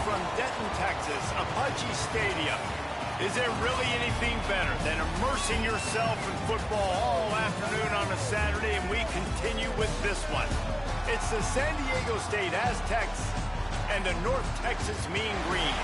from Denton, Texas, Apache Stadium. Is there really anything better than immersing yourself in football all afternoon on a Saturday? And we continue with this one. It's the San Diego State Aztecs and the North Texas Mean Green.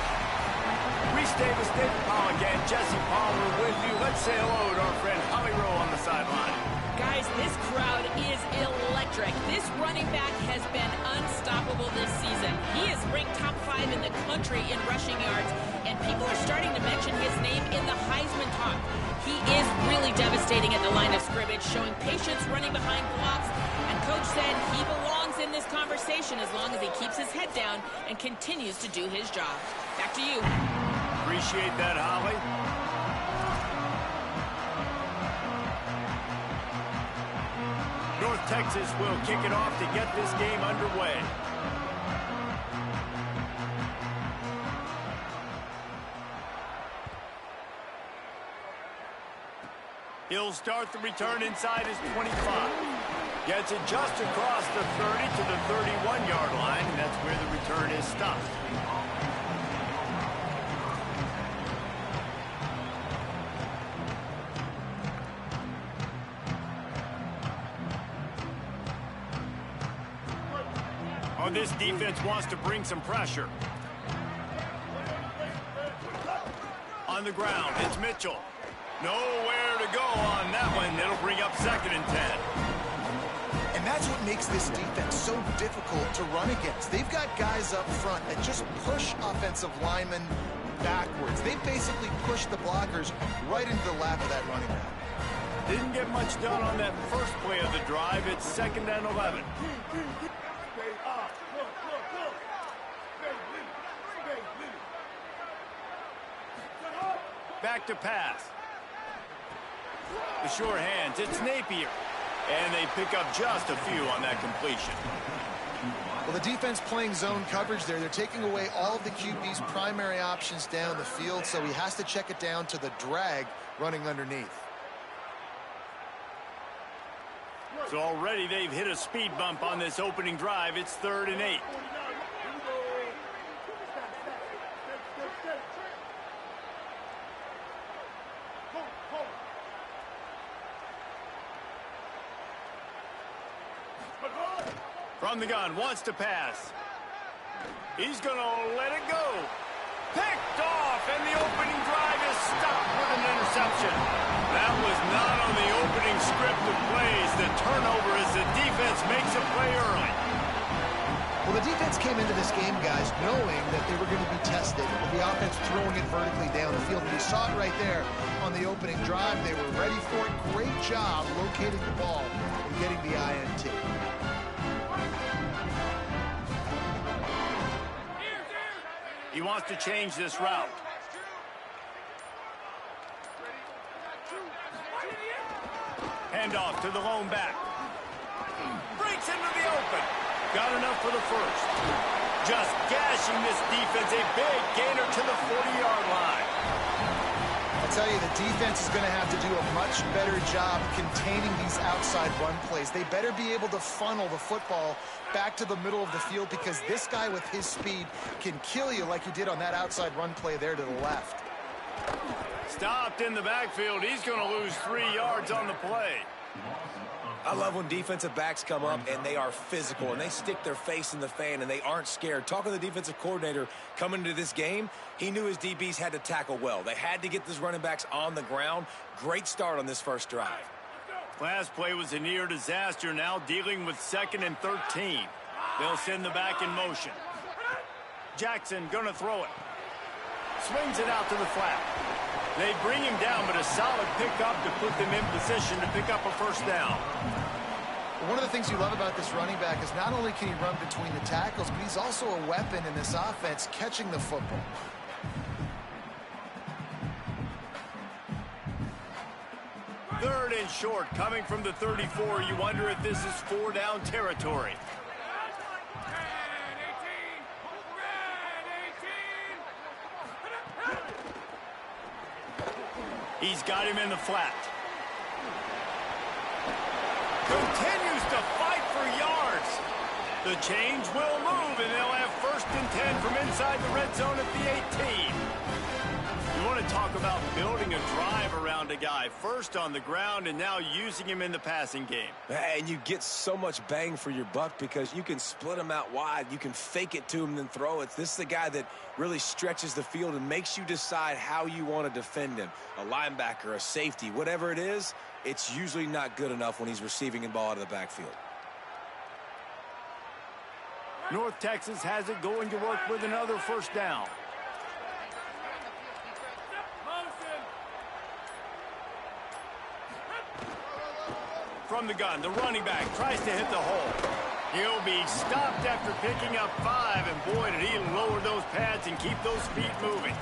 Reese Davis, David Pollock, and Jesse Palmer with you. Let's say hello to our friend Holly Rowe on the sideline. Guys, this crowd is electric. This running back has been unstoppable this season. He is ranked top 5 in the country in rushing yards, and people are starting to mention his name in the Heisman talk. He is really devastating at the line of scrimmage, showing patience running behind blocks, and Coach said he belongs in this conversation as long as he keeps his head down and continues to do his job. Back to you. Appreciate that, Holly. North Texas will kick it off to get this game underway. He'll start the return inside his 25. Gets it just across the 30 to the 31-yard line, and that's where the return is stopped. Oh, this defense wants to bring some pressure. On the ground, it's Mitchell. Nowhere to go on that one. It'll bring up 2nd and 10. And that's what makes this defense so difficult to run against. They've got guys up front that just push offensive linemen backwards. They basically push the blockers right into the lap of that running back. Didn't get much done on that first play of the drive. It's 2nd and 11. Back to pass. The short hands, it's Napier. And they pick up just a few on that completion. Well, the defense playing zone coverage there. They're taking away all of the QB's primary options down the field, so he has to check it down to the drag running underneath. So already they've hit a speed bump on this opening drive. It's 3rd and 8. From the gun, wants to pass. He's going to let it go. Picked off, and the opening drive is stopped with an interception. That was not on the opening script of plays. The turnover as the defense makes a play early. Well, the defense came into this game, guys, knowing that they were going to be tested with the offense throwing it vertically down the field. And you saw it right there on the opening drive. They were ready for it. Great job locating the ball and getting the INT. He wants to change this route. Handoff to the lone back. Breaks into the open. Got enough for the first. Just gashing this defense. A big gainer to the 40-yard line. I'll tell you, the defense is going to have to do a much better job containing these outside run plays. They better be able to funnel the football back to the middle of the field, because this guy with his speed can kill you like he did on that outside run play there to the left. Stopped in the backfield. He's going to lose 3 yards on the play. I love when defensive backs come up and they are physical and they stick their face in the fan and they aren't scared. Talking to the defensive coordinator coming into this game, he knew his DBs had to tackle well. They had to get these running backs on the ground. Great start on this first drive. Last play was a near disaster. Now dealing with 2nd and 13. They'll send the back in motion. Jackson going to throw it. Swings it out to the flat. They bring him down, but a solid pickup to put them in position to pick up a first down. One of the things you love about this running back is not only can he run between the tackles, but he's also a weapon in this offense catching the football. Third and short coming from the 34. You wonder if this is 4-down territory. He's got him in the flat. Continues to fight for yards. The change will move, and they'll have 1st and 10 from inside the red zone at the 18. You want to talk about building a drive around a guy. First on the ground and now using him in the passing game. And you get so much bang for your buck because you can split him out wide. You can fake it to him and then throw it. This is the guy that really stretches the field and makes you decide how you want to defend him. A linebacker, a safety, whatever it is, it's usually not good enough when he's receiving the ball out of the backfield. North Texas has it going to work with another 1st down. From the gun, the running back tries to hit the hole. He'll be stopped after picking up 5, and boy, did he lower those pads and keep those feet moving.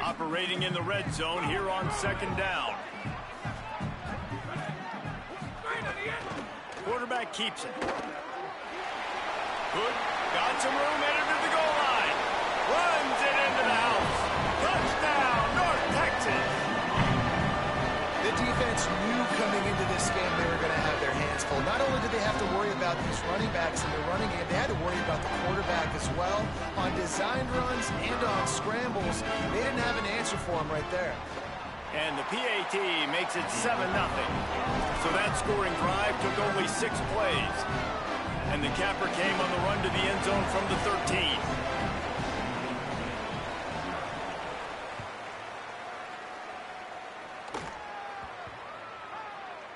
Operating in the red zone here on 2nd down. Quarterback keeps it. Good. Got some room, headed to the goal line. Runs it into the house. Touchdown, North Texas. The defense knew coming into this game they were going to have their hands full. Not only did they have to worry about these running backs in the running game, they had to worry about the quarterback as well. On designed runs and on scrambles, they didn't have an answer for him right there. And the PAT makes it 7-0. So that scoring drive took only 6 plays. And the capper came on the run to the end zone from the 13.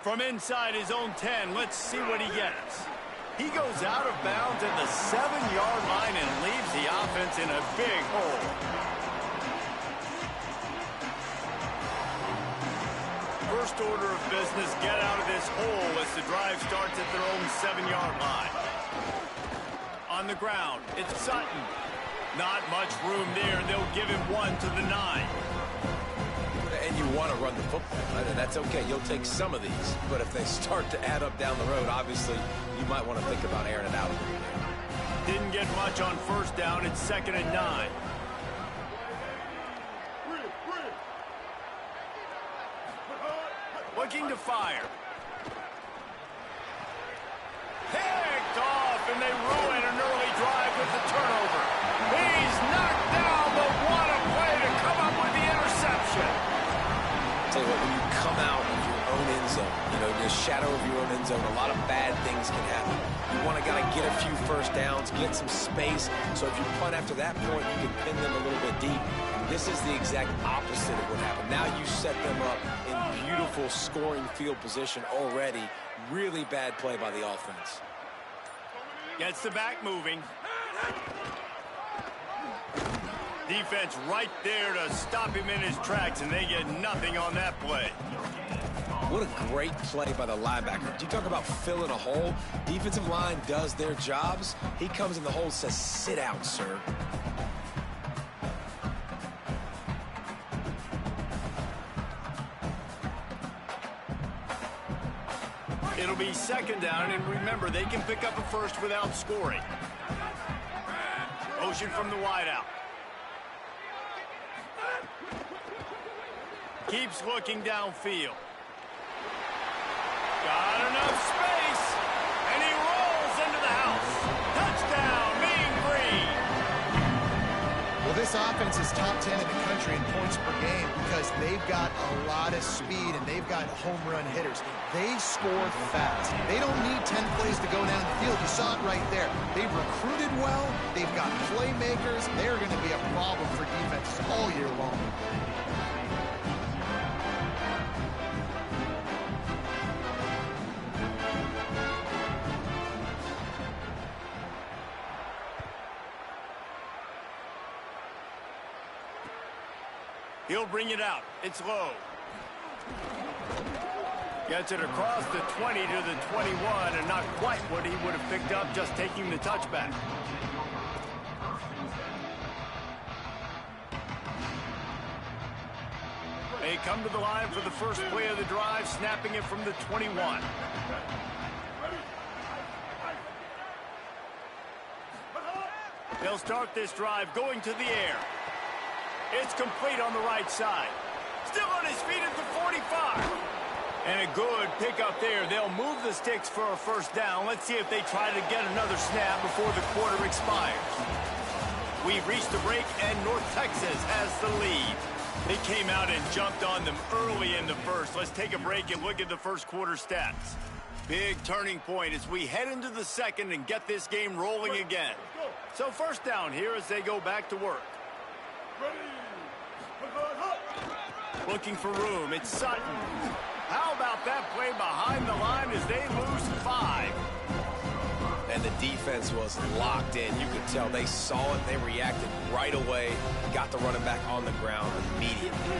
From inside his own 10, let's see what he gets. He goes out of bounds at the 7-yard line and leaves the offense in a big hole. First order of business, get out of this hole as the drive starts at their own 7-yard line. On the ground, it's Sutton. Not much room there, and they'll give him 1 to the 9. And you want to run the football, right? And that's okay. You'll take some of these. But if they start to add up down the road, obviously, you might want to think about airing it out. Didn't get much on 1st down. It's 2nd and 9. Looking to fire. Picked off, and they ruin an early drive with the turnover. He's knocked down, but what a play to come up with the interception. Tell you what, when you come out of your own end zone, you know, in the shadow of your own end zone, a lot of bad things can happen. You want to gotta get a few 1st downs, get some space, so if you punt after that point, you can pin them a little bit deep. This is the exact opposite of what happened. Now you set them up in beautiful scoring field position already. Really bad play by the offense. Gets the back moving. Defense right there to stop him in his tracks, and they get nothing on that play. What a great play by the linebacker. You talk about filling a hole. Defensive line does their jobs. He comes in the hole and says, sit out, sir. It'll be 2nd down, and remember, they can pick up a 1st without scoring. Motion from the wideout. Keeps looking downfield. Got enough space, and he rolls into the house. Touchdown, Mean Green. Well, this offense is top 10 in the country in points per game because they've got a lot of speed and they've got home run hitters. They score fast. They don't need 10 plays to go down the field. You saw it right there. They've recruited well. They've got playmakers. They're going to be a problem for defenses all year long. He'll bring it out. It's low. Gets it across the 20 to the 21, and not quite what he would have picked up just taking the touchback. They come to the line for the first play of the drive, snapping it from the 21. They'll start this drive going to the air. It's complete on the right side. Still on his feet at the 45. And a good pickup there. They'll move the sticks for a first down. Let's see if they try to get another snap before the quarter expires. We've reached the break, and North Texas has the lead. They came out and jumped on them early in the first. Let's take a break and look at the first quarter stats. Big turning point as we head into the second and get this game rolling again. So first down here as they go back to work. Looking for room. It's Sutton. How about that play behind the line as they lose 5? And the defense was locked in. You could tell they saw it. They reacted right away. Got the running back on the ground immediately.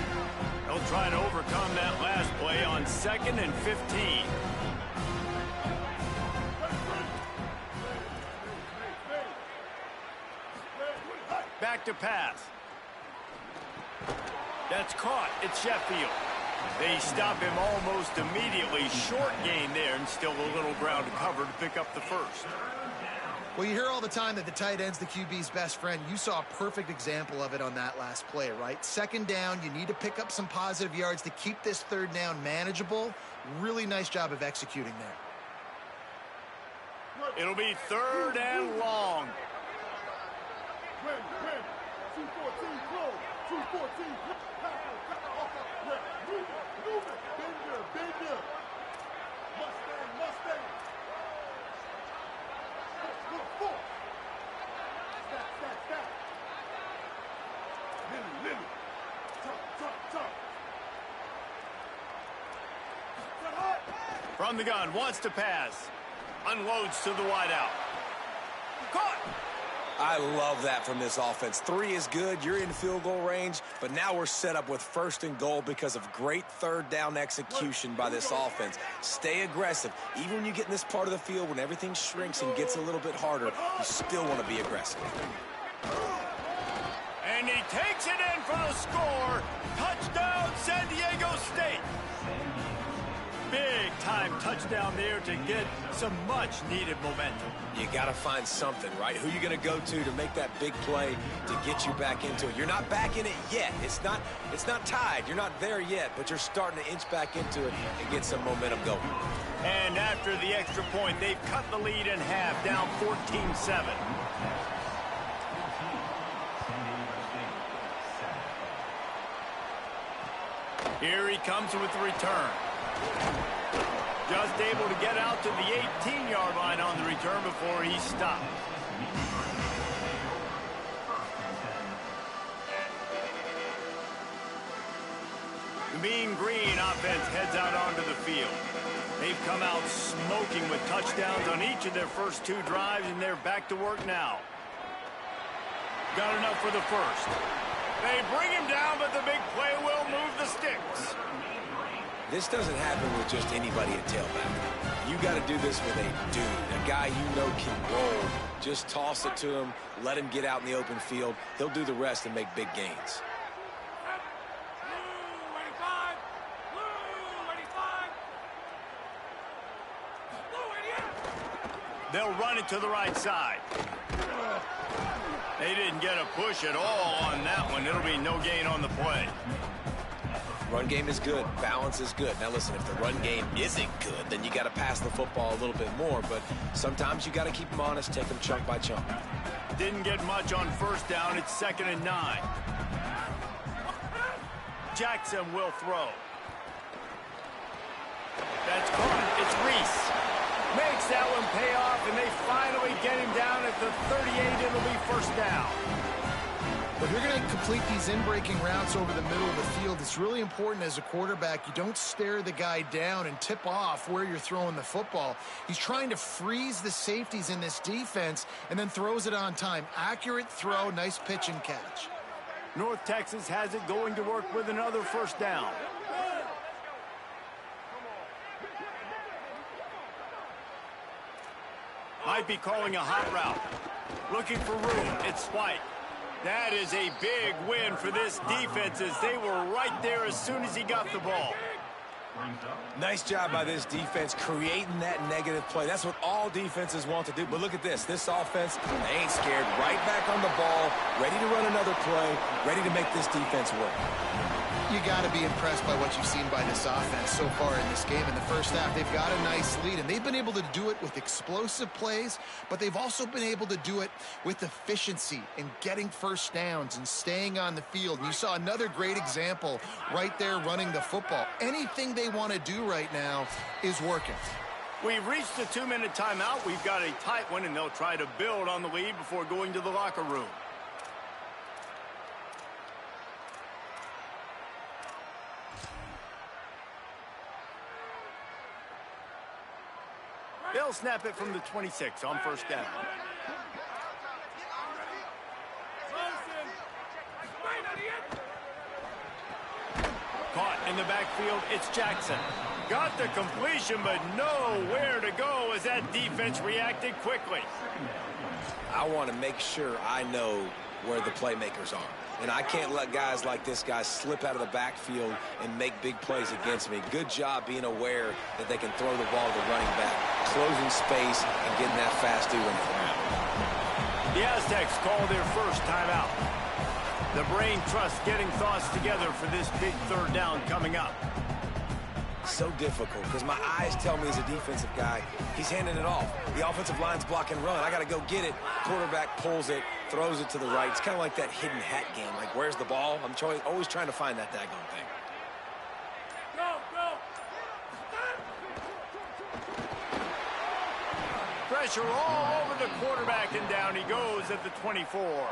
They'll try to overcome that last play on 2nd and 15. Back to pass. That's caught. It's Sheffield. They stop him almost immediately. Short gain there, and still a little ground to cover to pick up the first. Well, you hear all the time that the tight end's the QB's best friend. You saw a perfect example of it on that last play, right? Second down, you need to pick up some positive yards to keep this third down manageable. Really nice job of executing there. It'll be 3rd and long. 214 close. 214 close. Bender. Mustang. Four. Stack. Lily. Top. From the gun, wants to pass. Unloads to the wideout. Caught! I love that from this offense. 3 is good. You're in field goal range, but now we're set up with 1st and goal because of great third down execution by this offense. Stay aggressive. Even when you get in this part of the field, when everything shrinks and gets a little bit harder, you still want to be aggressive. And he takes it in for the score. Touchdown, San Diego State. Big-time touchdown there to get some much-needed momentum. You got to find something, right? Who are you going to go to make that big play to get you back into it? You're not back in it yet. It's not tied. You're not there yet, but you're starting to inch back into it and get some momentum going. And after the extra point, they've cut the lead in half, down 14-7. Here he comes with the return. Just able to get out to the 18-yard line on the return before he stopped. The Mean Green offense heads out onto the field. They've come out smoking with touchdowns on each of their first 2 drives, and they're back to work now. Got enough for the first. They bring him down, but the big play will move the sticks. This doesn't happen with just anybody at tailback. You got to do this with a dude, a guy you know can roll. Just toss it to him, let him get out in the open field. He'll do the rest and make big gains. They'll run it to the right side. They didn't get a push at all on that one. It'll be no gain on the play. Run game is good. Balance is good. Now, listen, if the run game isn't good, then you got to pass the football a little bit more. But sometimes you got to keep them honest, take them chunk by chunk. Didn't get much on first down. It's 2nd and 9. Jackson will throw. That's caught. It's Reese. Makes that one pay off, and they finally get him down at the 38. It'll be first down. But if you're going to complete these in-breaking routes over the middle of the field, it's really important as a quarterback you don't stare the guy down and tip off where you're throwing the football. He's trying to freeze the safeties in this defense and then throws it on time. Accurate throw, nice pitch and catch. North Texas has it going to work with another first down. Might be calling a hot route. Looking for room. It's White. That is a big win for this defense as they were right there as soon as he got the ball. Nice job by this defense creating that negative play. That's what all defenses want to do. But look at this. This offense, they ain't scared. Right back on the ball, ready to run another play, ready to make this defense work. You got to be impressed by what you've seen by this offense so far in this game. In the first half, they've got a nice lead, and they've been able to do it with explosive plays, but they've also been able to do it with efficiency and getting first downs and staying on the field. And you saw another great example right there running the football. Anything they want to do right now is working. We've reached the 2-minute timeout. We've got a tight one, and they'll try to build on the lead before going to the locker room. They'll snap it from the 26 on first down. Caught in the backfield, it's Jackson. Got the completion, but nowhere to go as that defense reacted quickly. I want to make sure I know where the playmakers are. And I can't let guys like this guy slip out of the backfield and make big plays against me. Good job being aware that they can throw the ball to the running back, closing space, and getting that fast dude on the ground. The Aztecs call their first timeout. The brain trust getting thoughts together for this big third down coming up. So difficult because my eyes tell me as a defensive guy, he's handing it off. The offensive line's block and run. I got to go get it. Quarterback pulls it, throws it to the right. It's kind of like that hidden hat game. Like, where's the ball? I'm always trying to find that daggone thing. Pressure all over the quarterback, and down he goes at the 24.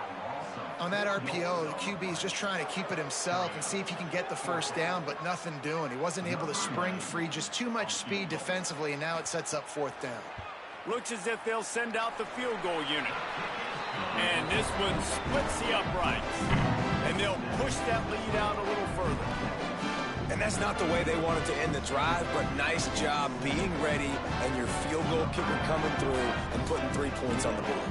On that RPO, the QB is just trying to keep it himself and see if he can get the first down, but nothing doing. He wasn't able to spring free, just too much speed defensively, and now it sets up fourth down. Looks as if they'll send out the field goal unit. And this one splits the uprights. And they'll push that lead out a little further. And that's not the way they wanted to end the drive, but nice job being ready and your field goal kicker coming through and putting 3 points on the board.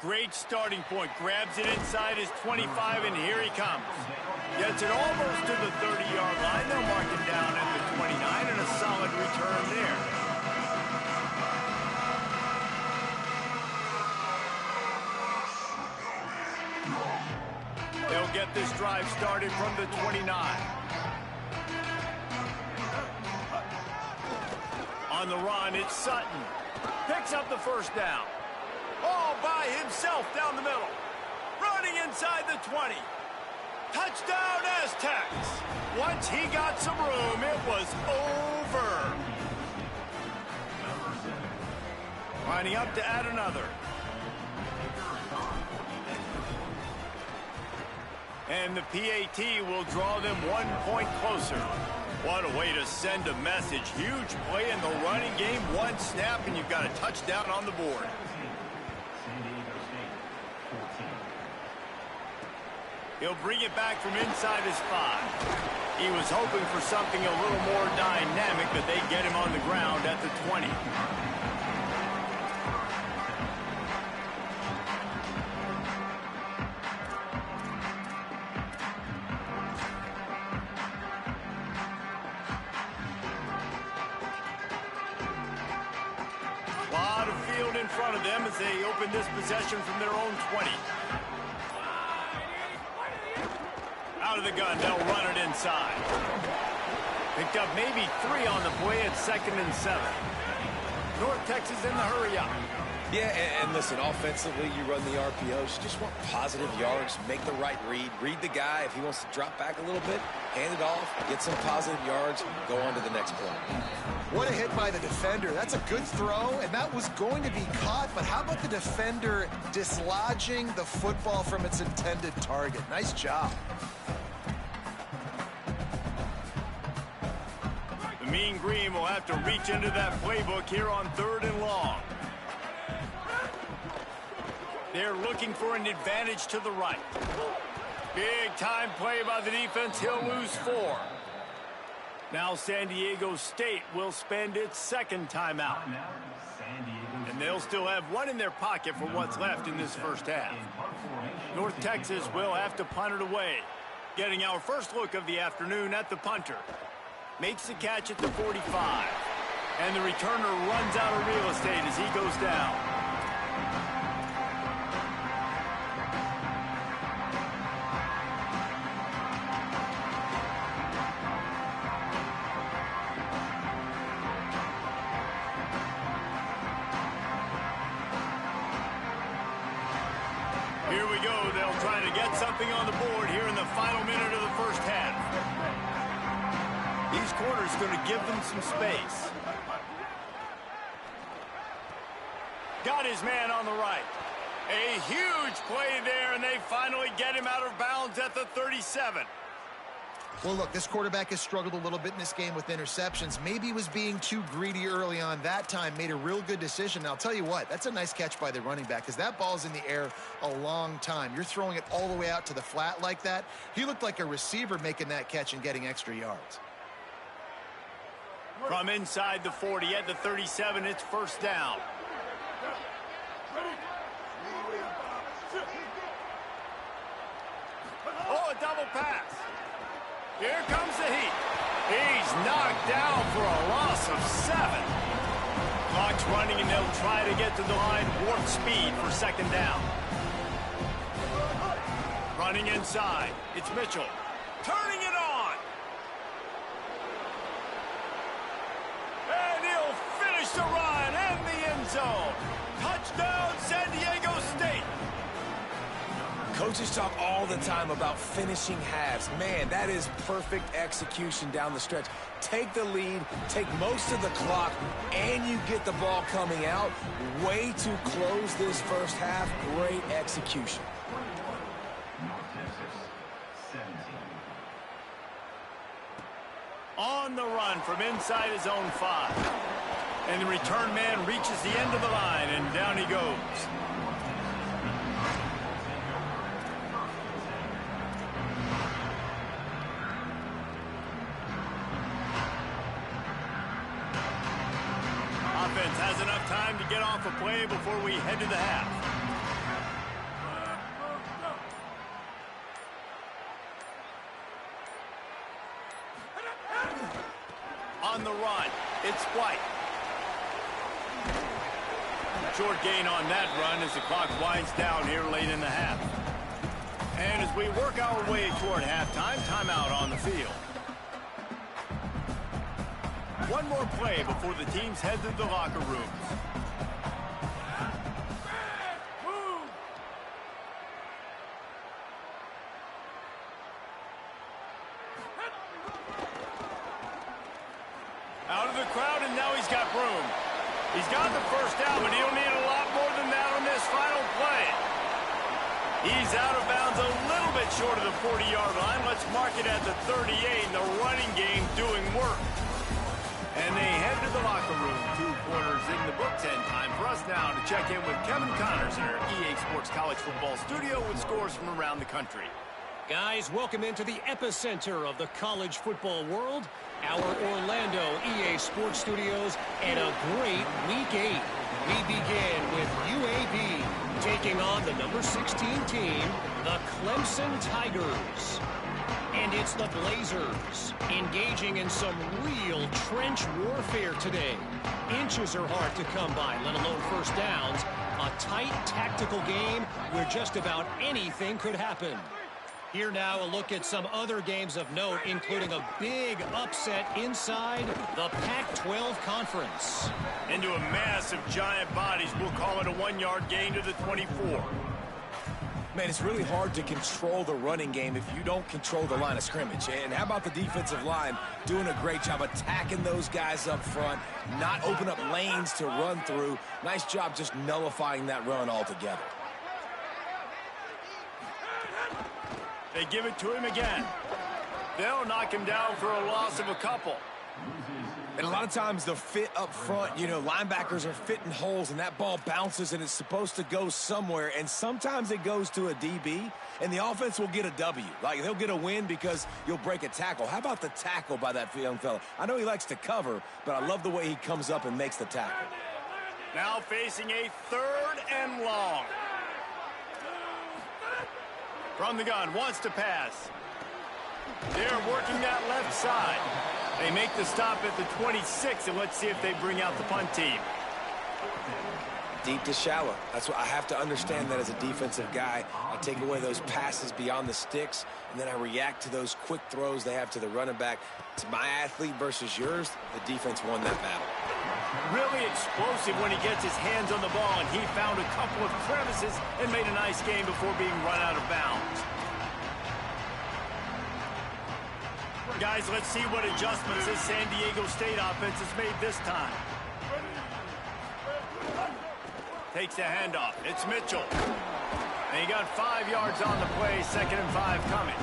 Great starting point. Grabs it inside his 25, and here he comes. Gets it almost to the 30-yard line. They'll mark him down at the 29, and a solid return there. They'll get this drive started from the 29. On the run, it's Sutton. Picks up the first down. All by himself down the middle. Running inside the 20. Touchdown, Aztecs. Once he got some room, it was over. Lining up to add another. And the PAT will draw them 1 point closer. What a way to send a message. Huge play in the running game. One snap, and you've got a touchdown on the board. He'll bring it back from inside his 5. He was hoping for something a little more dynamic, but they get him on the ground at the 20. A lot of field in front of them as they open this possession from their own 20. Out of the gun, they'll run it inside. Picked up maybe 3 on the play at 2nd and 7. North Texas in the hurry up. Yeah, and listen, offensively, you run the RPOs. You just want positive yards, make the right read. Read the guy. If he wants to drop back a little bit, hand it off, get some positive yards, go on to the next play. What a hit by the defender. That's a good throw, and that was going to be caught, but how about the defender dislodging the football from its intended target? Nice job. The Mean Green will have to reach into that playbook here on 3rd and long. They're looking for an advantage to the right. Big time play by the defense. He'll lose 4. Now San Diego State will spend its 2nd timeout. And they'll still have 1 in their pocket for what's left in this first half. North Texas will have to punt it away. Getting our first look of the afternoon at the punter. Makes the catch at the 45. And the returner runs out of real estate as he goes down. Here we go. They'll try to get something on the board here in the final minute of the first half. These corners going to give them some space. Got his man on the right. A huge play there, and they finally get him out of bounds at the 37. Well, look, this quarterback has struggled a little bit in this game with interceptions. Maybe he was being too greedy early on. That time made a real good decision. Now, I'll tell you what, that's a nice catch by the running back because that ball's in the air a long time. You're throwing it all the way out to the flat like that. He looked like a receiver making that catch and getting extra yards. From inside the 40 at the 37, it's first down. Oh, a double pass. Here comes the heat. He's knocked down for a loss of 7. Clock's running, and they'll try to get to the line warp speed for second down. Running inside. It's Mitchell. Turning it on. And he'll finish the run in the end zone. Touchdown, San Diego State. Coaches talk all the time about finishing halves. Man, that is perfect execution down the stretch. Take the lead, take most of the clock, and you get the ball coming out. Way to close this first half. Great execution. On the run from inside his own 5. And the return man reaches the end of the line, and down he goes. Offense has enough time to get off a play before we head to the half. On the run, it's White. Short gain on that run as the clock winds down here late in the half. And as we work our way toward halftime, timeout on the field. One more play before the teams head to the locker rooms. Out of the crowd, and now he's got room. He's got the first down, but he'll need a lot more than that on this final play. He's out of bounds a little bit short of the 40-yard line. Let's mark it at the 38, and the running game doing work. And they head to the locker room. 2 quarters in the books, and time for us now to check in with Kevin Connors in our EA Sports College Football Studio with scores from around the country. Guys, welcome into the epicenter of the college football world, our Orlando EA Sports Studios, and a great Week 8. We begin with UAB taking on the number 16 team, the Clemson Tigers. And it's the Blazers engaging in some real trench warfare today. Inches are hard to come by, let alone first downs. A tight tactical game where just about anything could happen. Here now, a look at some other games of note, including a big upset inside the Pac-12 Conference. Into a massive giant bodies, we'll call it a 1-yard gain to the 24. Man, it's really hard to control the running game if you don't control the line of scrimmage. And how about the defensive line doing a great job attacking those guys up front, not open up lanes to run through. Nice job just nullifying that run altogether. They give it to him again. They'll knock him down for a loss of a couple. And a lot of times the fit up front, you know, linebackers are fitting holes and that ball bounces and it's supposed to go somewhere. And sometimes it goes to a DB and the offense will get a W. Like they'll get a win because you'll break a tackle. How about the tackle by that young fella? I know he likes to cover, but I love the way he comes up and makes the tackle. Now facing a 3rd and long. From the gun, wants to pass. They're working that left side. They make the stop at the 26, and let's see if they bring out the punt team. Deep to shallow. That's what I have to understand that as a defensive guy. I take away those passes beyond the sticks, and then I react to those quick throws they have to the running back. It's my athlete versus yours. The defense won that battle. Really explosive when he gets his hands on the ball, and he found a couple of crevices and made a nice game before being run out of bounds. Guys, let's see what adjustments this San Diego State offense has made this time. Takes the handoff. It's Mitchell. And he got 5 yards on the play, 2nd and 5 coming.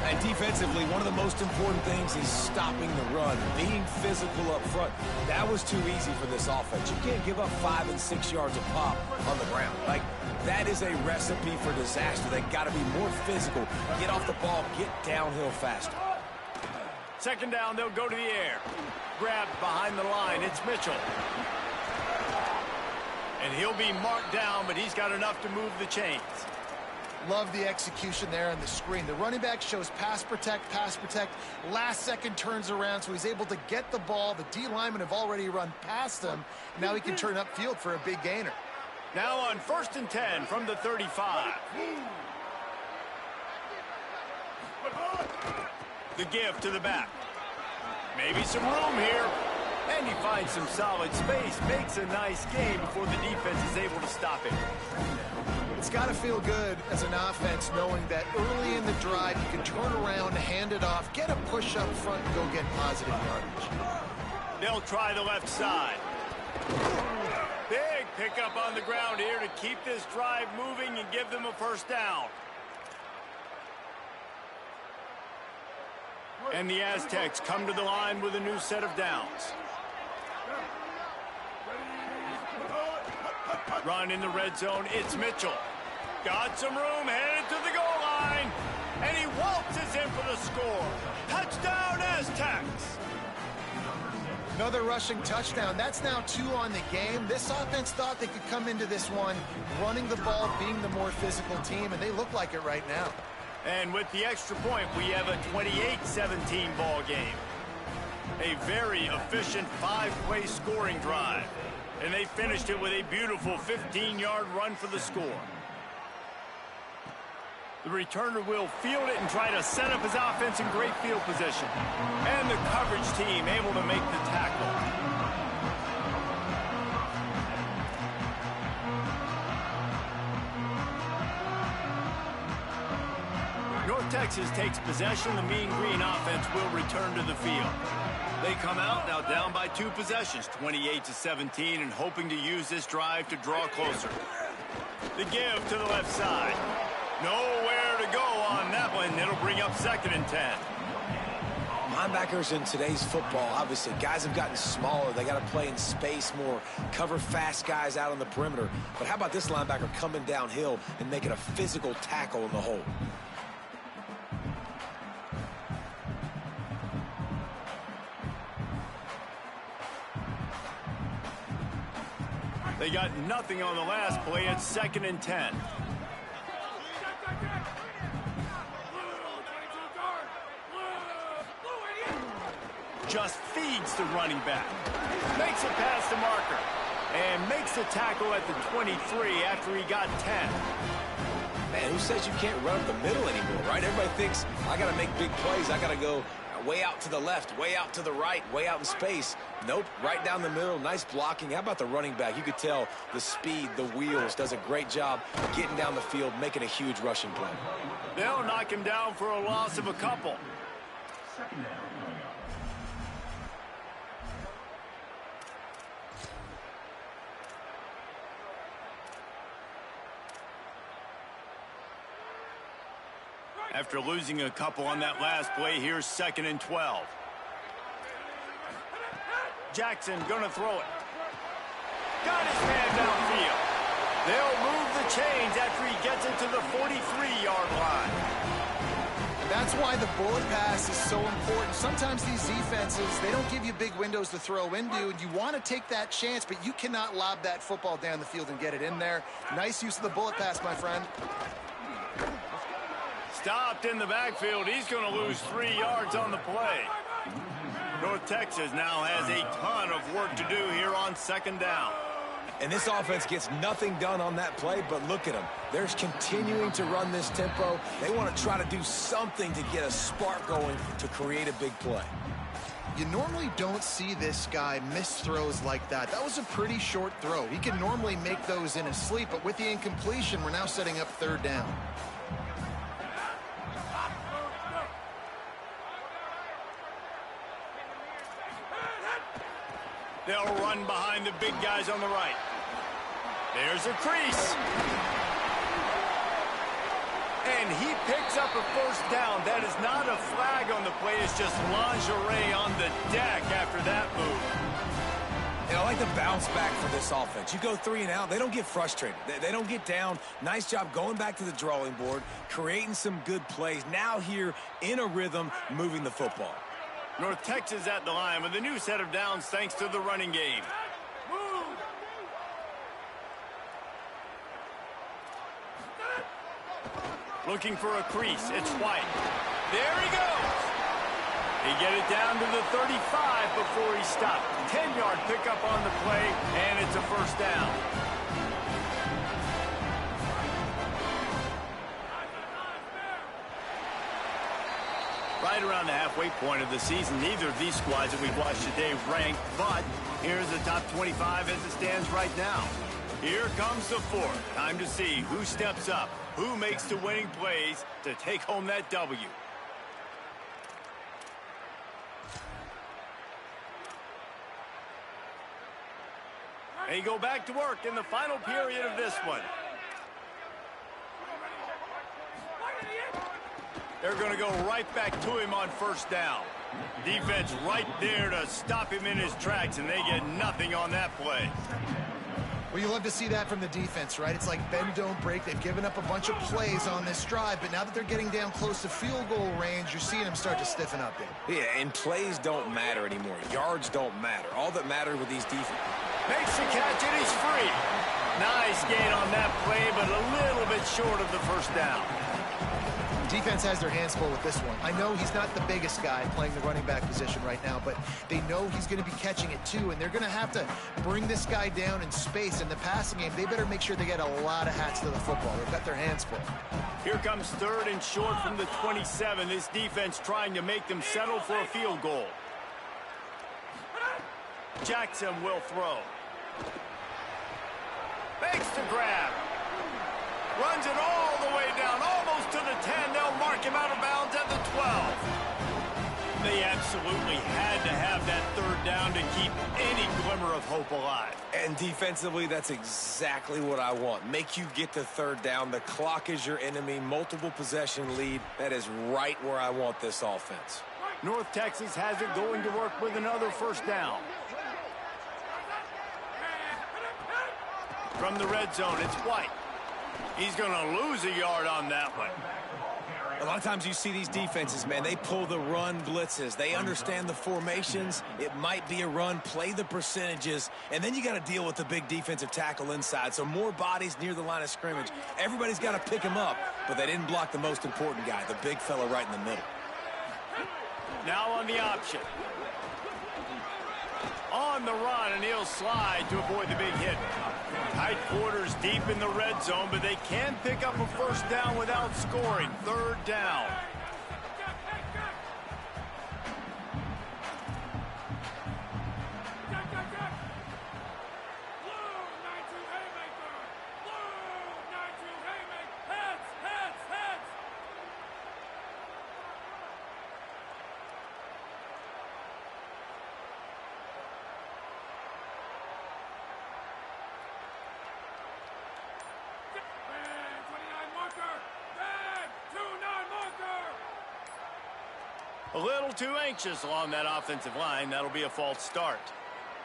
And defensively, one of the most important things is stopping the run, being physical up front. That was too easy for this offense. You can't give up 5 and 6 yards a pop on the ground. Like, that is a recipe for disaster. They got to be more physical, get off the ball, get downhill faster. 2nd down, they'll go to the air. Grabbed behind the line, it's Mitchell. And he'll be marked down, but he's got enough to move the chains. Love the execution there on the screen. The running back shows pass protect, last second turns around, so he's able to get the ball. The D linemen have already run past him. Now he can turn upfield for a big gainer. Now on 1st and 10 from the 35. The give to the back. Maybe some room here. And he finds some solid space, makes a nice game before the defense is able to stop him. It's got to feel good as an offense knowing that early in the drive you can turn around, hand it off, get a push up front, and go get positive yardage. They'll try the left side. Big pickup on the ground here to keep this drive moving and give them a 1st down. And the Aztecs come to the line with a new set of downs. Run in the red zone, it's Mitchell. Got some room, headed to the goal line. And he waltzes in for the score. Touchdown, Aztecs! Another rushing touchdown. That's now 2 on the game. This offense thought they could come into this one running the ball, being the more physical team, and they look like it right now. And with the extra point, we have a 28-17 ball game. A very efficient 5-play scoring drive. And they finished it with a beautiful 15-yard run for the score. The returner will field it and try to set up his offense in great field position. And the coverage team able to make the tackle. North Texas takes possession. The Mean Green offense will return to the field. They come out now down by 2 possessions, 28-17, and hoping to use this drive to draw closer. The give to the left side. Nowhere to go on that one. It'll bring up 2nd and 10. Linebackers in today's football, obviously, guys have gotten smaller. They got to play in space more, cover fast guys out on the perimeter. But how about this linebacker coming downhill and making a physical tackle in the hole? They got nothing on the last play. It's 2nd and 10. Just feeds the running back. Makes it past the marker. And makes the tackle at the 23 after he got 10. Man, who says you can't run up the middle anymore, right? Everybody thinks, I got to make big plays. I got to go way out to the left, way out to the right, way out in space. Nope, right down the middle. Nice blocking. How about the running back? You could tell the speed, the wheels, does a great job getting down the field, making a huge rushing play. They'll knock him down for a loss of a couple. After losing a couple on that last play, here's 2nd and 12. Jackson gonna throw it. Got his man downfield. They'll move the chains after he gets it to the 43-yard line. And that's why the bullet pass is so important. Sometimes these defenses, they don't give you big windows to throw into, and you want to take that chance, but you cannot lob that football down the field and get it in there. Nice use of the bullet pass, my friend. stopped in the backfield. He's going to lose 3 yards on the play. North Texas now has a ton of work to do here on second down. And this offense gets nothing done on that play, but look at them. They're continuing to run this tempo. They want to try to do something to get a spark going to create a big play. You normally don't see this guy miss throws like that. That was a pretty short throw. He can normally make those in his sleep, but with the incompletion, we're now setting up third down. They'll run behind the big guys on the right. There's a crease. And he picks up a first down. That is not a flag on the play. It's just lingerie on the deck after that move. And I like the bounce back for this offense. You go 3 and out, they don't get frustrated. They don't get down. Nice job going back to the drawing board, creating some good plays. Now here in a rhythm, moving the football. North Texas at the line with a new set of downs thanks to the running game. Looking for a crease. It's White. There he goes. He get it down to the 35 before he stopped. 10-yard pickup on the play, and it's a first down. Right around the halfway point of the season, neither of these squads that we've watched today ranked, but here's the top 25 as it stands right now. Here comes the fourth. Time to see who steps up, who makes the winning plays to take home that W. They go back to work in the final period of this one. They're going to go right back to him on first down. Defense right there to stop him in his tracks, and they get nothing on that play. Well, you love to see that from the defense, right? It's like bend, don't break. They've given up a bunch of plays on this drive, but now that they're getting down close to field goal range, you're seeing them start to stiffen up there. Yeah, and plays don't matter anymore. Yards don't matter. All that matters with these defense. Makes the catch, and he's free. Nice gain on that play, but a little bit short of the first down. Defense has their hands full with this one. I know he's not the biggest guy playing the running back position right now, but they know he's going to be catching it too, and they're going to have to bring this guy down in space. In the passing game, they better make sure they get a lot of hats to the football. They've got their hands full. Here comes third and short from the 27. This defense trying to make them settle for a field goal. Jackson will throw. Makes the grab. Runs it all the way down, almost to the 10. They'll mark him out of bounds at the 12. They absolutely had to have that third down to keep any glimmer of hope alive. And defensively, that's exactly what I want. Make you get the third down. The clock is your enemy. Multiple possession lead. That is right where I want this offense. North Texas has it going to work with another first down. From the red zone, it's White. He's going to lose a yard on that one. A lot of times you see these defenses, man, they pull the run blitzes. They understand the formations. It might be a run, play the percentages, and then you got to deal with the big defensive tackle inside. So more bodies near the line of scrimmage. Everybody's got to pick him up, but they didn't block the most important guy, the big fella right in the middle. Now on the option. On the run, and he'll slide to avoid the big hit. Tight quarters deep in the red zone, but they can pick up a first down without scoring. Third down. A little too anxious along that offensive line. That'll be a false start.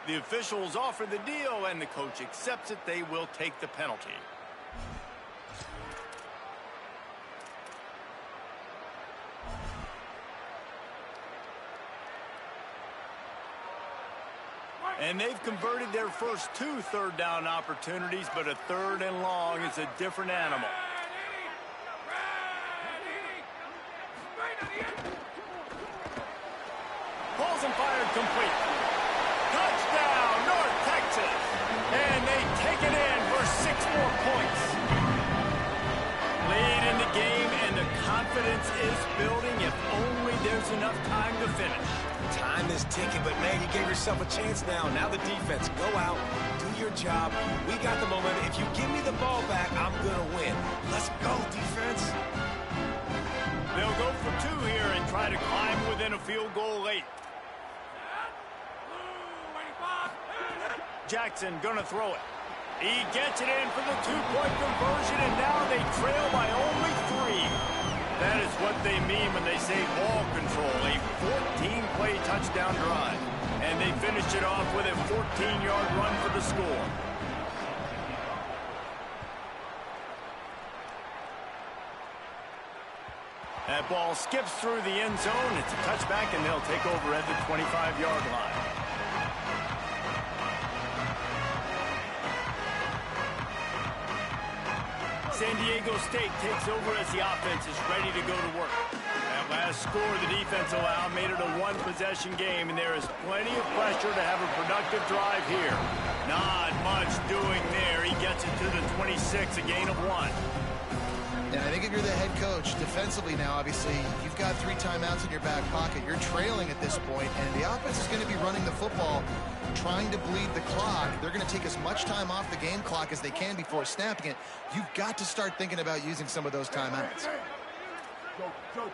The officials offer the deal, and the coach accepts it. They will take the penalty. And they've converted their first 2 third down opportunities, but a third and long is a different animal. throws and fired complete. Touchdown, North Texas. And they take it in for 6 more points. Lead in the game, and the confidence is building if only there's enough time to finish. Time is ticking, but, man, you gave yourself a chance now. Now the defense, go out, do your job. We got the momentum. If you give me the ball back, I'm going to win. Let's go, defense. They'll go for 2 here and try to climb within a field goal late. Jackson gonna throw it. He gets it in for the 2-point conversion, and now they trail by only 3. That is what they mean when they say ball control, a 14-play touchdown drive. And they finished it off with a 14-yard run for the score. That ball skips through the end zone. It's a touchback, and they'll take over at the 25-yard line. San Diego State takes over as the offense is ready to go to work. That last score the defense allowed made it a 1-possession game, and there is plenty of pressure to have a productive drive here. Not much doing there. He gets it to the 26, a gain of 1. And I think if you're the head coach, defensively now, obviously, you've got 3 timeouts in your back pocket. You're trailing at this point, and the offense is going to be running the football, trying to bleed the clock. They're going to take as much time off the game clock as they can before snapping it. You've got to start thinking about using some of those timeouts. Joke.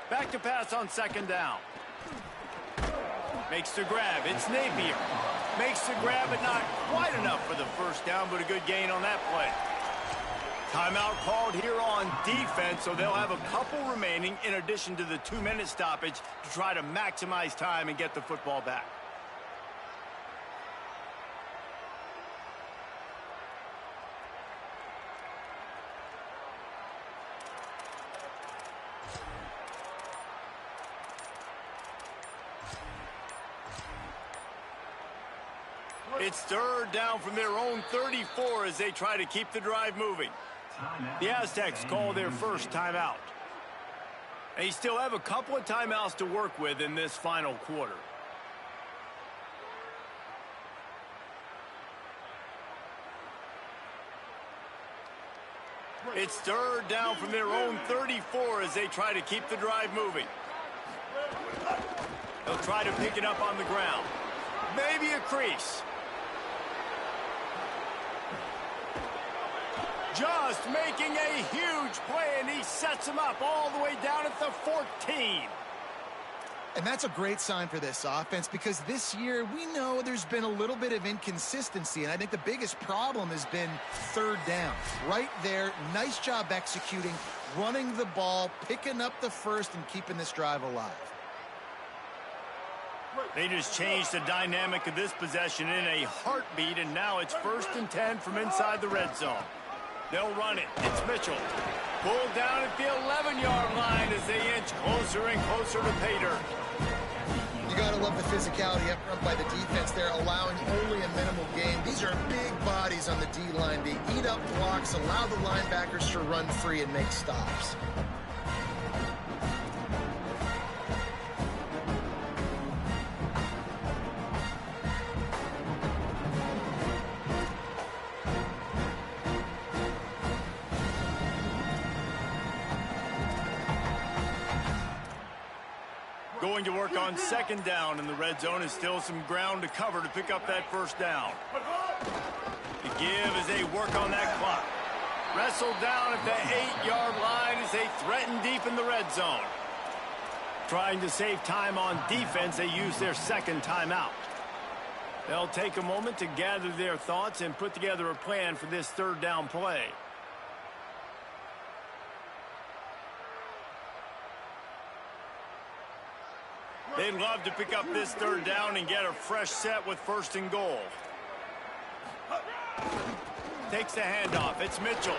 Back to pass on 2nd down. Makes the grab. It's Napier. Makes the grab, but not quite enough for the 1st down, but a good gain on that play. Timeout called here on defense, so they'll have a couple remaining in addition to the 2-minute stoppage to try to maximize time and get the football back. It's 3rd down from their own 34 as they try to keep the drive moving. The Aztecs call their first timeout. They still have a couple of timeouts to work with in this final quarter. It's 3rd down from their own 34 as they try to keep the drive moving. They'll try to pick it up on the ground. Maybe a crease. Just making a huge play, and he sets him up all the way down at the 14. And that's a great sign for this offense, because this year we know there's been a little bit of inconsistency, and I think the biggest problem has been 3rd down. Right there, nice job executing, running the ball, picking up the 1st, and keeping this drive alive. They just changed the dynamic of this possession in a heartbeat, and now it's 1st and 10 from inside the red zone. They'll run it. It's Mitchell. Pulled down at the 11-yard line as they inch closer and closer to pay dirt. You got to love the physicality up front by the defense there, allowing only a minimal gain. These are big bodies on the D-line. They eat up blocks, allow the linebackers to run free and make stops. Going to work on 2nd down in the red zone, is still some ground to cover to pick up that 1st down. The give as they work on that clock. Wrestled down at the 8-yard line as they threaten deep in the red zone. Trying to save time on defense, they use their 2nd timeout. They'll take a moment to gather their thoughts and put together a plan for this 3rd down play. They'd love to pick up this 3rd down and get a fresh set with 1st and goal. Takes the handoff. It's Mitchell.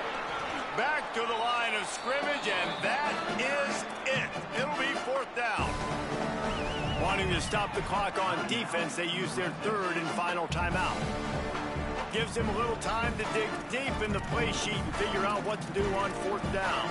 Back to the line of scrimmage, and that is it. It'll be 4th down. Wanting to stop the clock on defense, they use their third and final timeout. Gives him a little time to dig deep in the play sheet and figure out what to do on fourth down.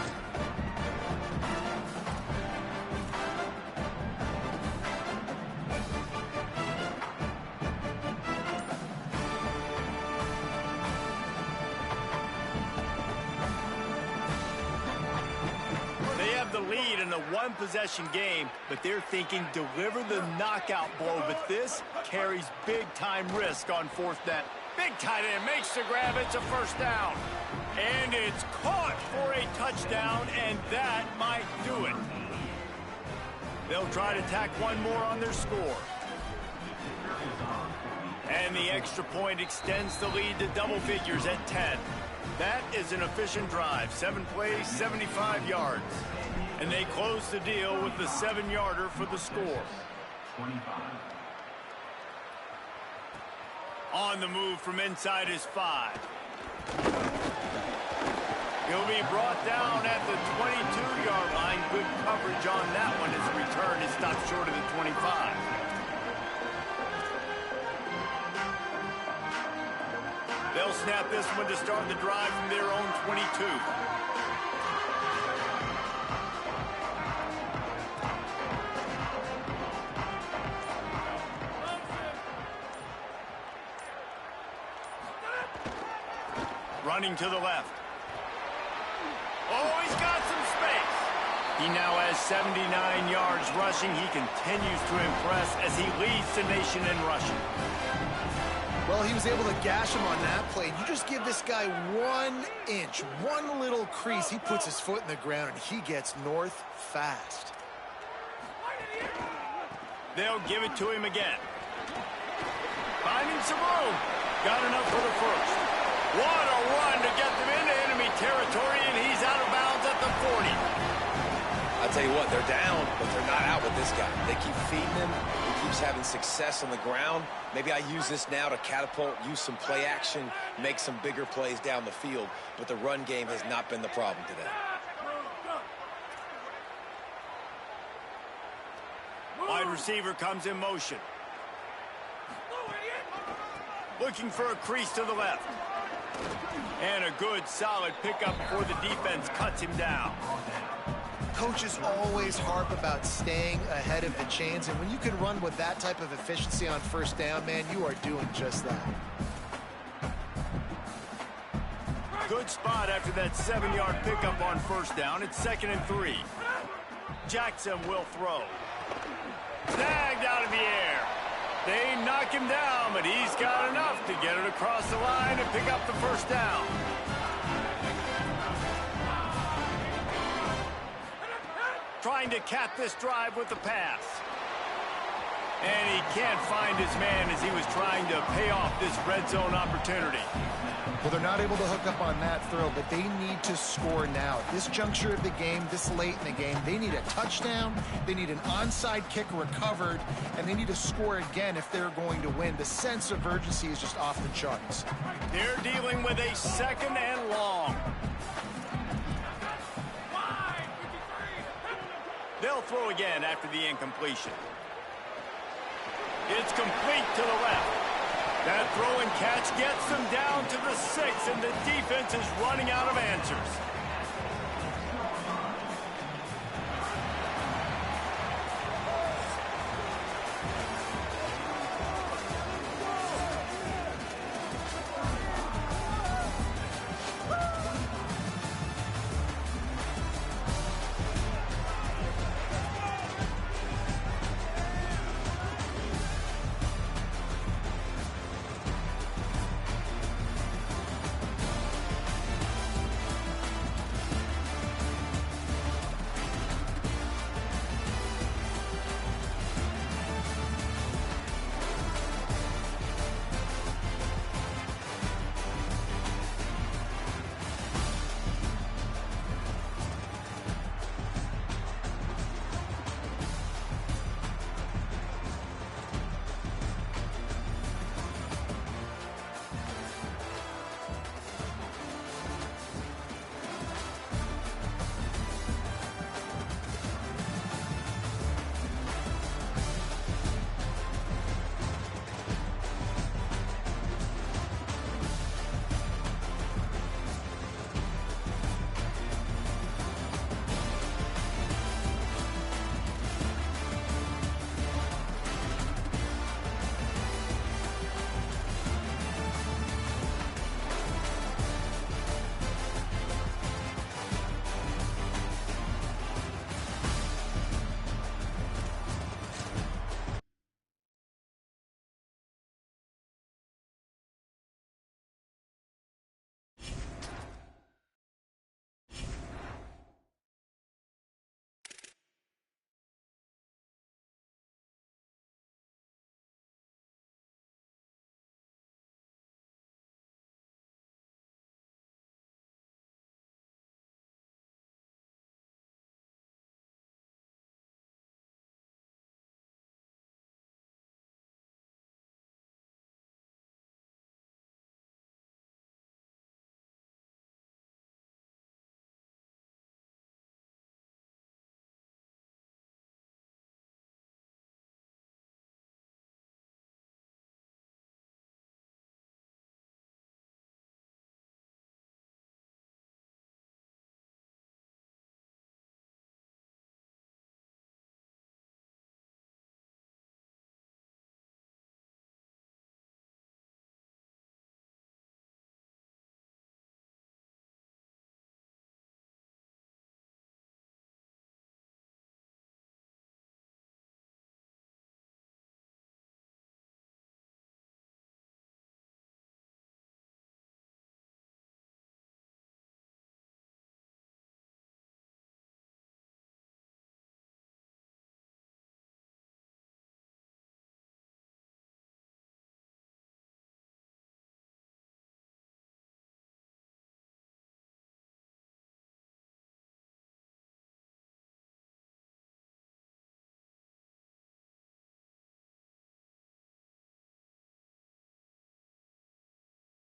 The lead in a one-possession game, but they're thinking deliver the knockout blow, but this carries big-time risk on fourth down. Big tight end makes the grab. It's a first down. And it's caught for a touchdown, and that might do it. They'll try to tack one more on their score. And the extra point extends the lead to double figures at 10. That is an efficient drive. 7 plays, 75 yards. And they close the deal with the 7-yarder for the score. 25. On the move from inside his 5. He'll be brought down at the 22-yard line. Good coverage on that one. His return is stopped short of the 25. They'll snap this one to start the drive from their own 22. Running to the left. Oh, he's got some space. He now has 79 yards rushing. He continues to impress as he leads the nation in rushing. Well, he was able to gash him on that play. You just give this guy 1 inch, one little crease. He puts his foot in the ground, and he gets north fast. They'll give it to him again. Finding some room. Got enough for the first. What a run to get them into enemy territory, and he's out of bounds at the 40. I'll tell you what, they're down, but they're not out with this guy. They keep feeding him. He keeps having success on the ground. Maybe I use this now to catapult, use some play action, make some bigger plays down the field, but the run game has not been the problem today. Wide receiver comes in motion. Looking for a crease to the left. And a good, solid pickup before the defense cuts him down. Coaches always harp about staying ahead of the chains, and when you can run with that type of efficiency on first down, man, you are doing just that. Good spot after that 7-yard pickup on first down. It's 2nd and 3. Jackson will throw. Snagged out of the air. They knock him down, but he's got enough to get it across the line and pick up the first down. Trying to cap this drive with the pass. And he can't find his man as he was trying to pay off this red zone opportunity. Well, they're not able to hook up on that throw, but they need to score now. At this juncture of the game, this late in the game, they need a touchdown, they need an onside kick recovered, and they need to score again if they're going to win. The sense of urgency is just off the charts. They're dealing with a 2nd and long. They'll throw again after the incompletion. It's complete to the left. That throw and catch gets them down to the 6, and the defense is running out of answers.